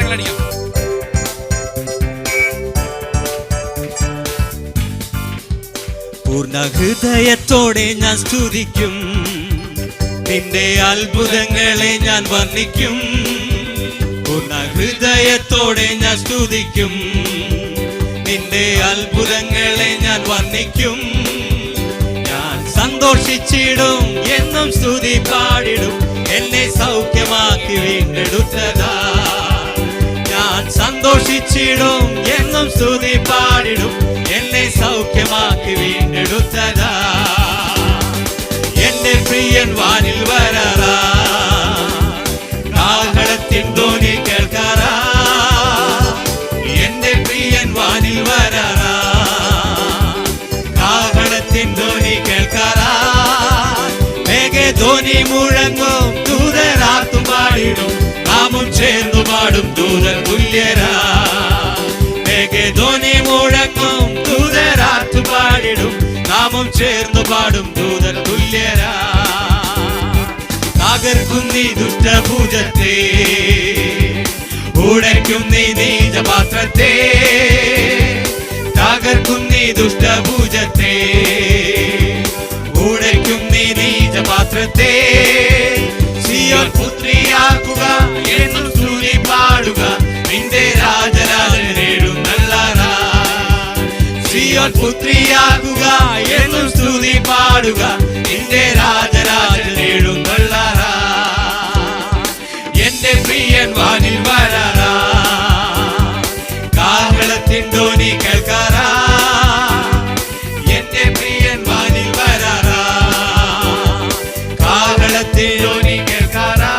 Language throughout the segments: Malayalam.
കരങ്ങളടിക്കാം. പൂർണ്ണ ഹൃദയത്തോടെ ഞാൻ സ്തുതിക്കും, നിന്റെ അത്ഭുതങ്ങളെ ഞാൻ വർണ്ണിക്കും. പൂർണ്ണ ഹൃദയത്തോടെ ഞാൻ സ്തുതിക്കും, നിന്റെ അത്ഭുതങ്ങളെ ഞാൻ വർണ്ണിക്കും. ഞാൻ സന്തോഷിച്ചിടും, എന്നും സ്തുതി പാടിടും, എന്നെ സൗഖ്യമാക്കി വീണ്ടെടുത്തതാ. ഞാൻ സന്തോഷിച്ചിടും, എന്നും സ്തുതി പാടിടും, എന്നെ സൗഖ്യമാക്കി വീണ്ടെടുത്തതാ. എന്റെ പ്രിയൻ വാനിൽ വരാറാ, കാഹളത്തിൻ ധ്വനി കേൾക്കാറാ. എന്റെ പ്രിയൻ വാനിൽ വരാറാ, കാഹളത്തിൻ ധ്വനി കേൾക്കാറാ. മേഘധ്വനി മുഴങ്ങും, ദൂതരാർത്തും പാടിടും, നാമും ചേർന്നു പാടും ദൂതർ തുല്യരാ. മേഘധ്വനി മുഴങ്ങും, ദൂതരാർത്തു പാടിടും, നാമും ചേർന്നു പാടും ദൂതർ തുല്യരാ. തകർക്കും നീ ദുഷ്ടഭുജത്തെ, ഉടയ്ക്കും നീ നീചപാത്രത്തെ. തകർക്കും നീ ദുഷ്ടഭുജത്തെ, ഉടയ്ക്കും നീ നീചപാത്രത്തെ. സിയോൻ പുത്രിയാക്കുക, എന്നും സ്തുതി പാടുക, നിന്റെ രാജരാജനെഴുന്നള്ളാറാ. സിയോൻ പുത്രിയാകുക, എന്നും സ്തുതി പാടുക, നിന്റെ രാജരാജനെഴുന്നള്ളാറാ. എന്റെ പ്രിയൻ വാനിൽ വരാറാ, കാഹളത്തിൻ ധ്വനി കേൾക്കാറാ. എന്റെ പ്രിയൻ വാനിൽ വരാറാ, കാഹളത്തിൻ ധ്വനി കേൾക്കാറാ.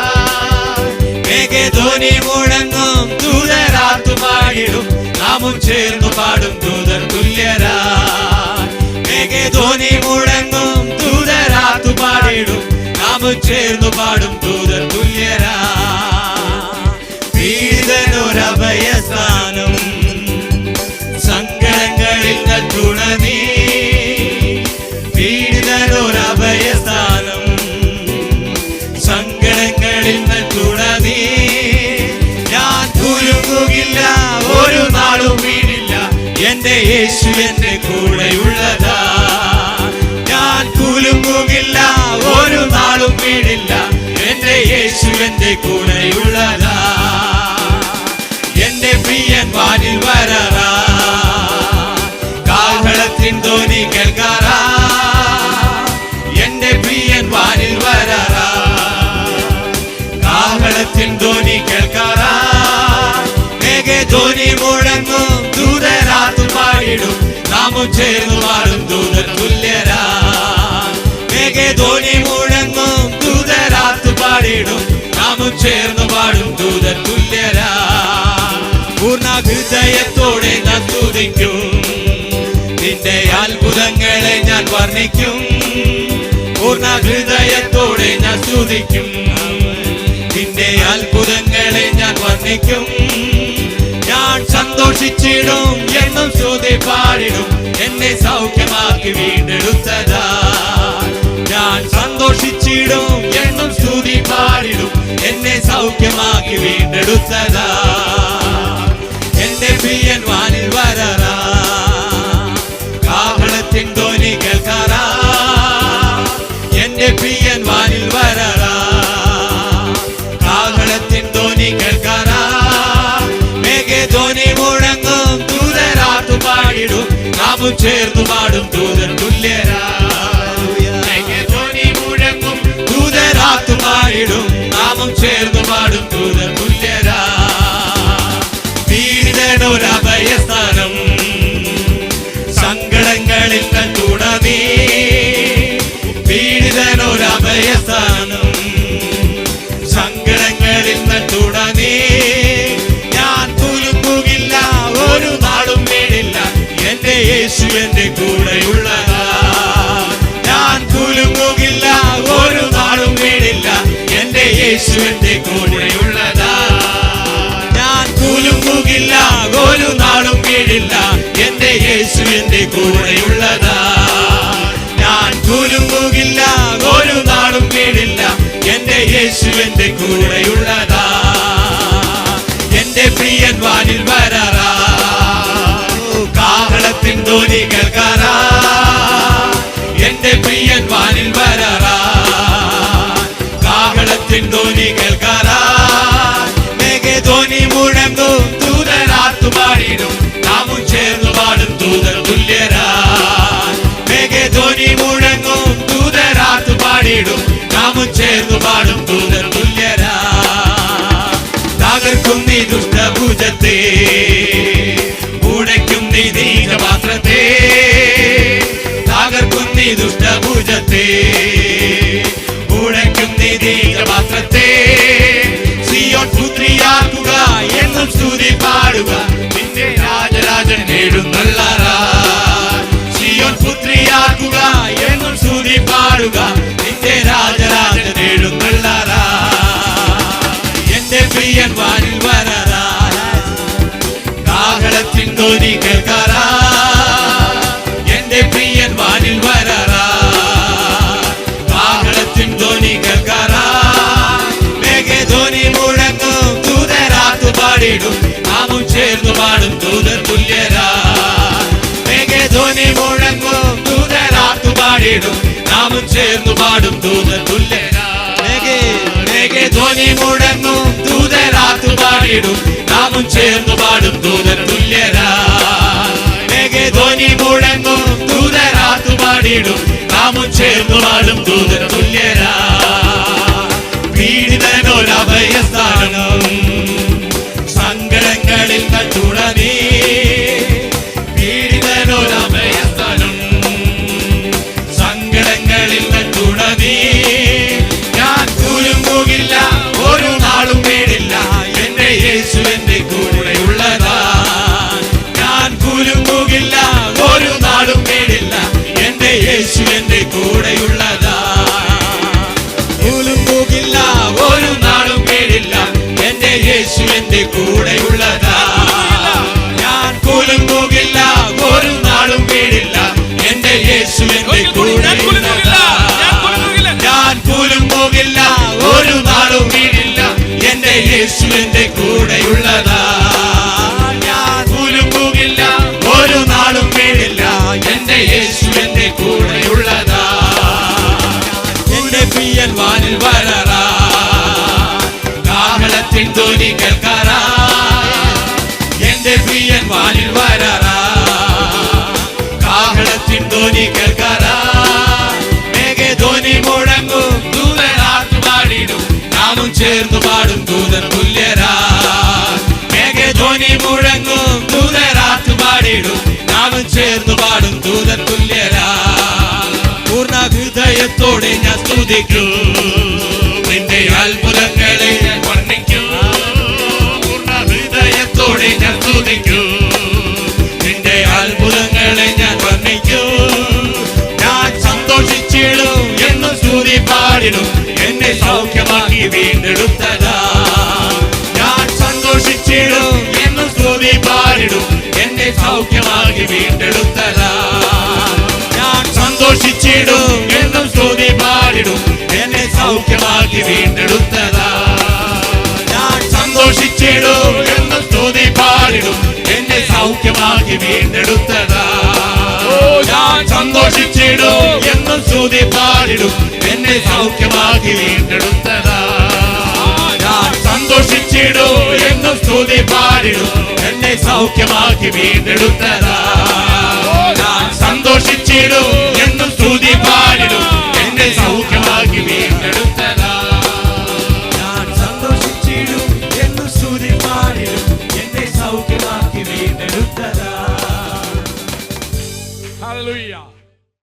മേഘധ്വനി മുഴങ്ങും, ദൂതരാർത്തു പാടിടും, നാമും ചേർന്നു പാടും ദൂതർ തുല്യരാ. മേഘധ്വനി മുഴങ്ങും, ദൂതരാർത്തു പാടിടും, നാമും ചേർന്നു പാടും ദൂതർ തുല്യരാ. പീഡിതനൊരഭയസ്ഥാനം, സങ്കടങ്ങളിൽ നൽകുണ നീ. പീഡിതനൊരഭയസ്ഥാനം, സങ്കടങ്ങളിൽ നൽകുണ നീ. ഞാൻ കുലുങ്ങുകില്ല, ഒരു നാളും വീടില്ല, എന്റെ യേശു എന്റെ കൂടെയുള്ളതാ. ഞാൻ കുലുങ്ങുകില്ല, ഒരു നാളും വീടില്ല, എന്റെ യേശു എന്റെ കൂടെയുള്ളതാ. എന്റെ പ്രിയൻ വാനിൽ വരാറാ, കാഹളത്തിൻ ധ്വനി കേൾക്കാറാ. എന്റെ പ്രിയൻ വാനിൽ വരാറാ, കാഹളത്തിൻ ധ്വനി കേൾക്കാറാ. മേഘധ്വനി മുഴങ്ങും, ദൂതരാർത്തു പാടിടും, നാമും ചേർന്നു പാടും ദൂതർ തുല്യരാ. മേഘധ്വനി മുഴങ്ങും, ദൂതരാർത്തു പാടിടും, നാമും ചേർന്നു പാടും ദൂതർ തുല്യരാ. പൂർണ്ണ ഹൃദയത്തോടെ ഞാൻ സ്തുതിക്കും, നിന്റെ അത്ഭുതങ്ങളെ ഞാൻ വർണ്ണിക്കും. പൂർണ്ണ ഹൃദയത്തോടെ ഞാൻ സ്തുതിക്കും, നിന്റെ അത്ഭുതങ്ങളെ ഞാൻ വർണ്ണിക്കും. ഞാൻ സന്തോഷിച്ചിടും, എന്നും സ്തുതി പാടിടും, എന്നെ സൗഖ്യമാക്കി വീണ്ടെടുത്തതാ. ഞാൻ സന്തോഷിച്ചിടും, എന്നും സ്തുതി പാടിടും, എന്നെ സൗഖ്യമാക്കി വീണ്ടെടുത്തതാ. എന്റെ പ്രിയൻ വാനിൽ വരാറാ, കാഹളത്തിൻ ധ്വനി കേൾക്കാറാ. എന്റെ പ്രിയൻ വാനിൽ വരാറാ, കാഹളത്തിൻ ധ്വനി കേൾക്കാറാ. മേഘധ്വനി മുഴങ്ങും, ദൂതരാർത്തു പാടിടും, നാമും ചേർന്നു പാടും ദൂതർ തുല്യരാ. മേഘധ്വനി മുഴങ്ങും, ദൂതരാർത്തു പാടിടും, നാമും ചേർന്നു പാടും ദൂതർ തുല്യരാ. പീഡിതനൊരഭയസ്ഥാനം, സങ്കടങ്ങളിൽ നൽകുണ നീ. പീഡിതനൊരഭയസ്ഥാനം, സങ്കടങ്ങളിൽ നൽകുണ നീ. ഞാൻ കുലുങ്ങുകില്ല, ഒരു നാളും വീടില്ല, എന്റെ യേശു എന്റെ കൂടെയുള്ള വാനിൽ വരാറാ, കാഹളത്തിൻ ധ്വനി കേൾക്കാറാ, എന്റെ പ്രിയൻ വാനിൽ വരാറാ, കാഹളത്തിൻ ധ്വനി കേൾക്കാറാ. മേഘധ്വനി മുഴങ്ങും ദൂതരാത്തു പാടിടും, നാമും ചേർന്നു പാടും ദൂതർ തുല്യരാ. മേഘധ്വനി മുഴങ്ങും ദൂതരാത്തു പാടിടും, നാമും ചേർന്നു പാടും ദൂതർ തുല്യരാ. തകർക്കും നീ ദുഷ്ടഭുജത്തെ, ഉടയ്ക്കും നീ നീചപാത്രത്തെ, തകർക്കും നീ ദുഷ്ടഭുജത്തെ, ഉടയ്ക്കും നീ നീചപാത്രത്തെ. സിയോൻ പുത്രിയാക്കുക, എന്നും സ്തുതി പാടുക, നിന്റെ രാജരാജൻ എഴുന്നള്ളാറാ. സിയോൻ പുത്രിയാക്കുക, എന്നും സ്തുതി പാടുക, നിന്റെ രാജരാജൻ എഴുന്നള്ളാറാ. എന്റെ പ്രിയൻ വാനിൽ വരാറാ, കാഹളത്തിൻ ധ്വനി കേൾക്കാറാ, എന്റെ പ്രിയൻ വാനിൽ വരാറാ, കാഹളത്തിൻ ധ്വനി കേൾക്കാറാ. മേഘധ്വനി മുഴങ്ങും ദൂതരാത്തു പാടിടും, നാമും ചേർന്നു പാടും ദൂതർ തുല്യരാ. മേഘധ്വനി മുഴങ്ങും ദൂതരാത്തു പാടിടും, നാമും ചേർന്നു പാടും ദൂതർ തുല്യരാ. മേഘധ്വനി മുഴങ്ങും ദൂതരാത്തു പാടിടും, നാമും ചേർന്നു പാടും ദൂതർ തുല്യരാ. മേഘധ്വനി മുഴങ്ങും ദൂതരാത്തു പാടിടും, നാമും ചേർന്നു പാടും ദൂതർ തുല്യരാ. പീഡിതനൊരഭയസ്ഥാനം, സങ്കടങ്ങളിൽ കണ്ടുടനീ, പീഡിതനൊരഭയസ്ഥാനം, സങ്കടങ്ങളിൽ കണ്ടുടനീ. ഞാൻ കുലുങ്ങുകില്ല, ഒരു നാളും പേടില്ല, എന്റെ യേശു എന്റെ കൂടെയുള്ളതാ. ഞാൻ കുലുങ്ങുകില്ല, ഒരു നാളും പേടില്ല, എന്റെ യേശു എന്റെ കൂടെയുള്ളതാ. കുലുങ്ങുകില്ല, ഒരു നാളും പേടില്ല, എന്റെ യേശു എന്റെ കൂടെയുള്ളതാ. ഞാൻ കുലുങ്ങുകില്ല, ഒരു നാളും പേടില്ല, എന്റെ യേശു എന്റെ കൂടെയുള്ളതാ. ഞാൻ കുലുങ്ങുകില്ല, ഒരു നാളും വീടില്ല, എന്റെ യേശു എന്റെ കൂടെയുള്ളതാ. ഞാൻ കുലുങ്ങുകില്ല, ഒരു നാളും വീടില്ല, എന്റെ യേശു എന്റെ കൂടെയുള്ളതാ. എന്റെ പ്രിയൻ വാനിൽ വരാറാ, കാഹളത്തിൻ ധ്വനി കേൾക്കാറാ, എന്റെ പ്രിയൻ വാനിൽ വരാറാ, കാഹളത്തിൻ ധ്വനി കേൾക്കാറാ. മേഘധ്വനി മുഴങ്ങും ദൂതരാത്തു പാടിടും, നാമും ചേർന്നു പാടും ദൂതർ തുല്യരാ. മേഘധ്വനി മുഴങ്ങും ദൂതരാത്തു പാടിടും, നാമും ചേർന്നു പാടും ദൂതർ തുല്യരാ. പൂർണ്ണ ഹൃദയത്തോടെ ഞാൻ സ്തുതിക്കൂ, നിന്റെ അത്ഭുതങ്ങളെ ഞാൻ വർണ്ണിക്കൂ. പൂർണ്ണ ഹൃദയത്തോടെ ഞാൻ സ്തുതിക്കൂ, നിന്റെ അത്ഭുതങ്ങളെ ഞാൻ വർണ്ണിക്കൂ. ഞാൻ സന്തോഷിച്ചിടും, എന്നും സ്തുതി പാടിടും, എന്നെ സൗഖ്യമാക്കി വീണ്ടെടുത്തതാ. ഞാൻ സന്തോഷിച്ചിടും, എന്നും സ്തുതി പാടിടും, എന്നെ സൗഖ്യമാക്കി വീണ്ടെടുത്തതാ. ഞാൻ സന്തോഷിച്ചിടും, എന്നും സ്തുതി പാടിടും, എന്നെ സൗഖ്യമാക്കി വീണ്ടെടുത്തതാ. ഞാൻ സന്തോഷിച്ചിടും, എന്നും സ്തുതി പാടിടും, എന്നെ സൗഖ്യമാക്കി വീണ്ടെടുത്തതാ. ഞാൻ സന്തോഷിച്ചിടും, എന്നും സ്തുതി പാടിടും, എന്നെ സൗഖ്യമാക്കി വീണ്ടെടുത്തതാ. ഞാൻ സന്തോഷിച്ചിടും, എന്നും സ്തുതി പാടിടും, എന്നെ സൗഖ്യമാക്കി വീണ്ടെടുത്തതാ.